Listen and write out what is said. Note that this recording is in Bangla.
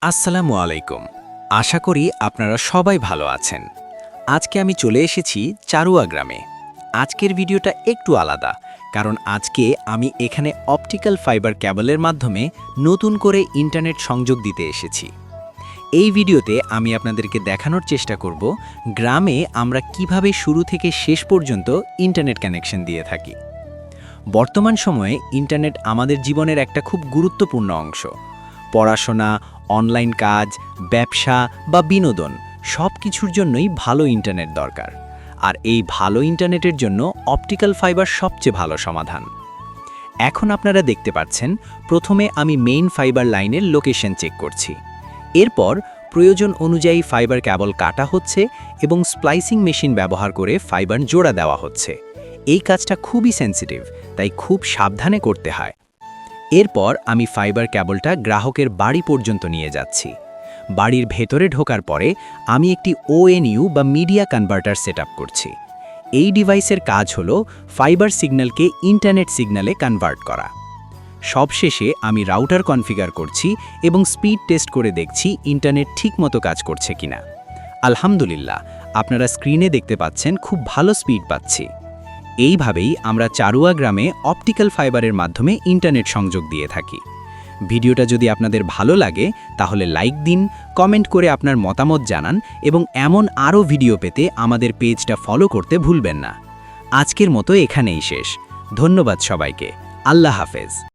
আসসালামু আলাইকুম। আশা করি আপনারা সবাই ভালো আছেন। আজকে আমি চলে এসেছি চারুয়া গ্রামে। আজকের ভিডিওটা একটু আলাদা, কারণ আজকে আমি এখানে অপটিক্যাল ফাইবার ক্যাবলের মাধ্যমে নতুন করে ইন্টারনেট সংযোগ দিতে এসেছি। এই ভিডিওতে আমি আপনাদেরকে দেখানোর চেষ্টা করব গ্রামে আমরা কিভাবে শুরু থেকে শেষ পর্যন্ত ইন্টারনেট কানেকশন দিয়ে থাকি। বর্তমান সময়ে ইন্টারনেট আমাদের জীবনের একটা খুব গুরুত্বপূর্ণ অংশ। পড়াশোনা, অনলাইন কাজ, ব্যবসা বা বিনোদন সব কিছুর জন্যই ভালো ইন্টারনেট দরকার। আর এই ভালো ইন্টারনেটের জন্য অপটিক্যাল ফাইবার সবচেয়ে ভালো সমাধান। এখন আপনারা দেখতে পাচ্ছেন, প্রথমে আমি মেইন ফাইবার লাইনের লোকেশন চেক করছি। এরপর প্রয়োজন অনুযায়ী ফাইবার কেবল কাটা হচ্ছে এবং স্প্লাইসিং মেশিন ব্যবহার করে ফাইবার জোড়া দেওয়া হচ্ছে। এই কাজটা খুবই সেন্সিটিভ, তাই খুব সাবধানে করতে হয়। এরপর আমি ফাইবার কেবলটা গ্রাহকের বাড়ি পর্যন্ত নিয়ে যাচ্ছি। বাড়ির ভেতরে ঢোকার পরে আমি একটি ONU বা মিডিয়া কনভার্টার সেটআপ করছি। এই ডিভাইসের কাজ হলো ফাইবার সিগন্যালকে ইন্টারনেট সিগন্যালে কনভার্ট করা। সবশেষে আমি রাউটার কনফিগার করছি এবং স্পিড টেস্ট করে দেখছি ইন্টারনেট ঠিকমতো কাজ করছে কিনা। আলহামদুলিল্লাহ, আপনারা স্ক্রিনে দেখতে পাচ্ছেন খুব ভালো স্পিড পাচ্ছি। এইভাবেই আমরা চারুয়া গ্রামে অপটিক্যাল ফাইবারের মাধ্যমে ইন্টারনেট সংযোগ দিয়ে থাকি। ভিডিওটা যদি আপনাদের ভালো লাগে তাহলে লাইক দিন, কমেন্ট করে আপনার মতামত জানান এবং এমন আরও ভিডিও পেতে আমাদের পেজটা ফলো করতে ভুলবেন না। আজকের মতো এখানেই শেষ। ধন্যবাদ সবাইকে। আল্লাহ হাফেজ।